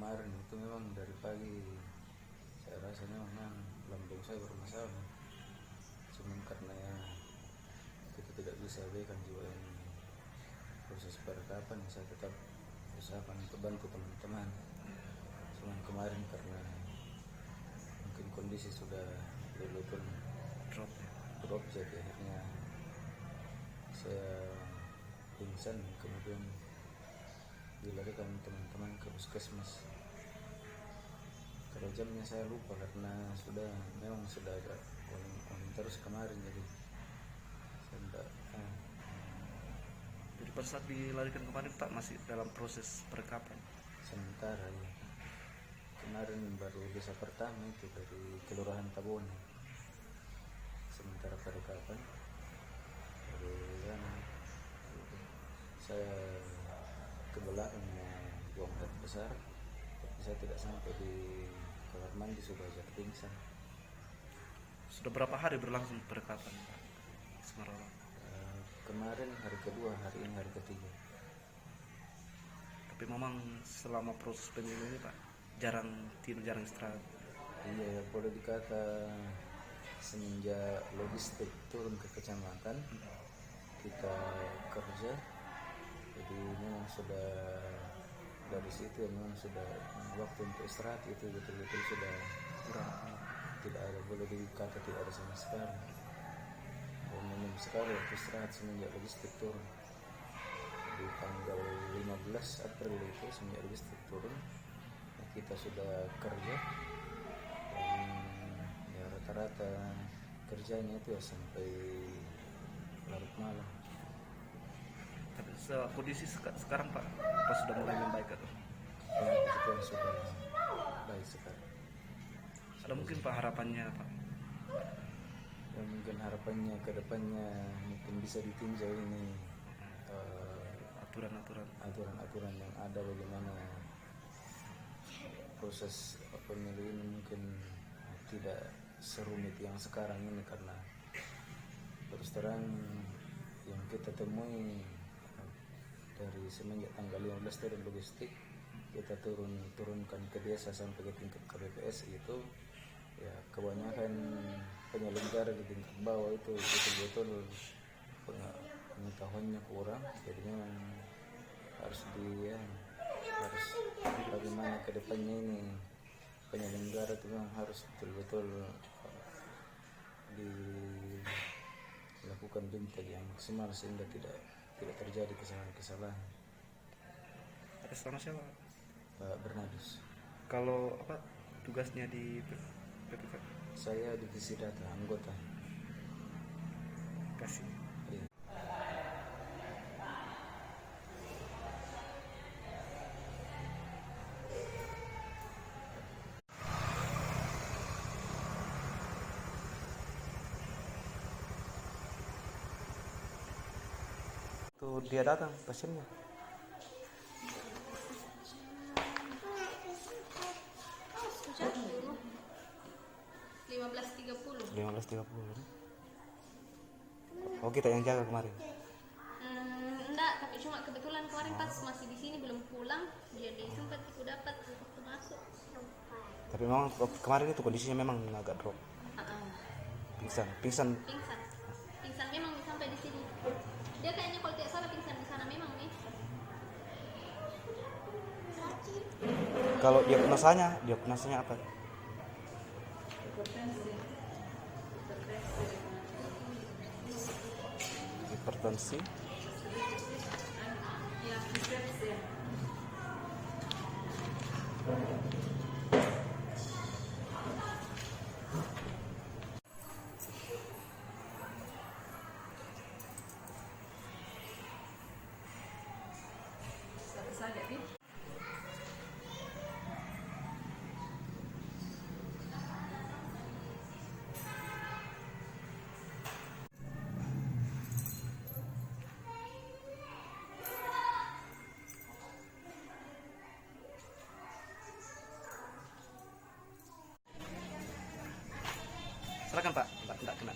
kemarin itu memang dari pagi saya rasanya memang lambung saya bermasalah, cuman karena ya kita tidak bisa berikan juga ini proses perekapan, saya tetap usahakan untuk bantu teman-teman. Cuman kemarin karena mungkin kondisi sudah betul-betul drop, jadi akhirnya saya pingsan, kemudian dilarikan teman-teman ke puskesmas. Kalau jamnya saya lupa karena memang sudah ada on terus kemarin, jadi saya tidak Jadi pada saat dilarikan kemarin Pak masih dalam proses perekapan. sementara ya. Kemarin baru desa pertama itu dari Kelurahan Tabon, sementara perekapan kemudian saya ke belakang buang air besar, tapi saya tidak sampai di kamar mandi sudah jatuh pingsan. Sudah berapa hari berlangsung perekapan Pak Semarang? Kemarin hari kedua, hari ini hari ketiga. Tapi memang selama proses pemilu ini Pak jarang tidur, jarang istirahat. Iya, boleh dikata semenjak logistik turun ke kecamatan kita kerja, jadi memang sudah dari situ memang sudah waktu untuk istirahat itu betul-betul sudah kurang, tidak ada, boleh dikata tidak ada sama sekali. Minim sekali waktu istirahat semenjak logistik turun di tanggal 15 April itu. Semenjak logistik turun kita sudah kerja, dan ya rata-rata kerjanya itu ya sampai larut malam. Tapi kondisi sekarang Pak apa sudah mulai membaik atau? Ya, itu sudah baik sekarang. Ada mungkin Pak harapannya Pak? Ya, mungkin harapannya ke depannya mungkin bisa ditinjau ini aturan-aturan yang ada, bagaimana proses pemilu ini mungkin tidak serumit yang sekarang ini, karena terus terang yang kita temui dari semenjak tanggal 15 turun logistik, kita turunkan ke desa sampai ke tingkat KPPS itu ya kebanyakan penyelenggara di tingkat bawah itu betul-betul pengetahuannya kurang, jadi memang harus bagaimana ke depannya ini penyelenggara itu memang harus betul-betul dilakukan bintang yang maksimal sehingga tidak terjadi kesalahan-kesalahan. Atas nama siapa? Pak Bernadus. Kalau apa tugasnya di PPK? Saya divisi data, anggota. Kasih. Iya. Tuh dia datang pasiennya. Jam 15.30. Oh kita yang jaga kemarin. Enggak, tapi cuma kebetulan kemarin pas masih di sini belum pulang, jadi sempat aku dapat waktu masuk. Tapi memang kemarin itu kondisinya memang agak drop. Pingsan. Pingsan memang sampai di sini. Dia kayaknya kalau tidak salah pingsan di sana memang nih. Kalau diagnosanya apa? Hipertensi. Ya, hipertensi. Satu saja, Pi. Silakan Pak, enggak kena.